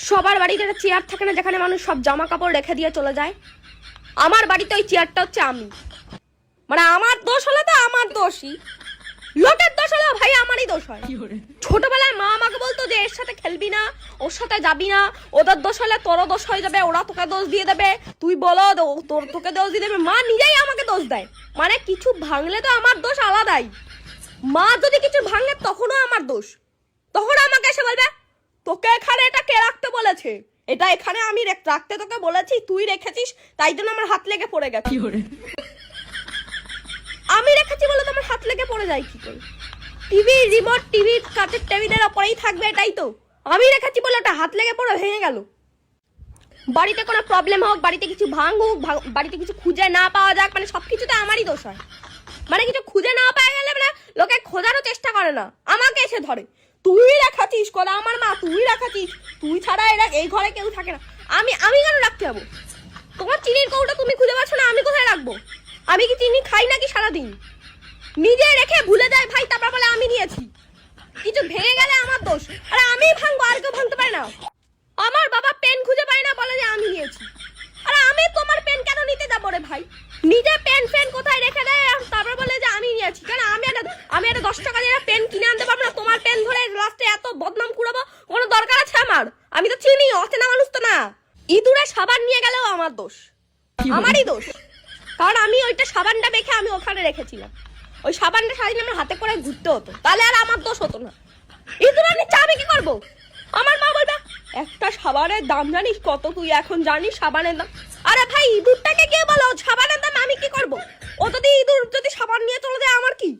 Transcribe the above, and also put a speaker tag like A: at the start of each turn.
A: সবার বাড়িতে একটা চেয়ার থাকে না, যেখানে মানুষ সব জামা কাপড় রেখে দিয়ে চলে যায়। আমার বাড়িতে ওই চেয়ারটা হচ্ছে আমি। মানে আমার দোষ হলে তো আমার দোষই, লোকের দোষ হলে ভাই আমারই দোষ হয়। ছোটবেলায় মা আমাকে বলতো যে এর সাথে খেলবি না, ওর সাথে যাবি না, ওদের দোষ হলে তোরও দোষ হয়ে যাবে, ওরা তোকে দোষ দিয়ে দেবে, তুই বলো তোকে দোষ দিয়ে দেবে। মা নিজেই আমাকে দোষ দেয়। মানে কিছু ভাঙলে তো আমার দোষ আলাদাই। মা যদি কিছু ভাঙে তখনও আমার দোষ। তখন আমাকে এসে বলবে তোকে এখানে এটা কে রাখতে বলেছে, এটা এখানে আমি রাখতে তোকে বলেছি, তুই রেখেছিস, তাই জন্য আমার হাত লেগে পড়ে গেছে। আমি রেখেছি বলে তোমার হাত লেগে পড়ে যায় কি করে? টিভি রিমোট টিভির কাচের টেবিলের ওপরেই থাকবে, এটাই তো। আমি রেখেছি বলে ওটা হাত লেগে পড়ে ভেঙে গেল। বাড়িতে কোনো প্রবলেম হোক, বাড়িতে কিছু ভাঙুক, বাড়িতে কিছু খুঁজে না পাওয়া যাক, মানে সবকিছুতে আমারই দোষ হয়। মানে কিছু খুঁজে না পাওয়া গেলে মানে লোকে খোঁজারও চেষ্টা করে না, আমাকে এসে ধরে। তুই রাখাছিস করে, আমার মা তুই রাখাছিস, তুই ছাড়া এরা এই ঘরে কেউ থাকে না। আমি কেন রাখতে যাবো? তোমার চিনির কৌটা তুমি খুঁজে পাচ্ছ না, আমি কোথায় রাখবো? আমি কি চিনি খাই নাকি সারাদিন? নিজে রেখে ভুলে যায় ভাই, তারপর বলে আমি নিয়েছি। কিছু ভেঙে গেলে আমার দোষ, আরে আমি ভাঙবো, আর কেউ ভাঙতে পারে না। আমার বাবা পেন খুঁজে পায় না, বলে যে আমি নিয়েছি। আরে আমি তোমার পেন কেন নিতে যাবো রে ভাই? নিজে পেন ফেন কোথায় রেখে দেয়, তারপর বলে যে আমি নিয়েছি। কেন আমি একটা 10 টাকা দিয়ে পেন কিনে আনতে পারবো না? তোমার পেন ধরে লাস্টে এত বদনাম কুড়াবো কোনো দরকার আছে আমার? আমি তো চিনি, অচেনা মানুষ তো না। ইঁদুরে সাবান নিয়ে গেলেও আমার দোষ, আমারই দোষ। কারণ আমি ওইটা সাবানটা দেখে আমি ওখানে রেখেছিলাম। ওই সাবানটা সারাদিন আমার হাতে করে ঘুরতে হতো, তাহলে আর আমার দোষ হতো না। ইঁদুরের নিচে আমি কি করবো? আমার মা বলবে একটা সাবানের দাম জানিস কত? তুই এখন জানিস সাবানের দাম? আরে ভাই ইঁদুরটাকে কে বলো সাবানের দাম? আমি কি করবো? ও যদি ইঁদুর যদি সাবান নিয়ে চলে যায় আমার কি?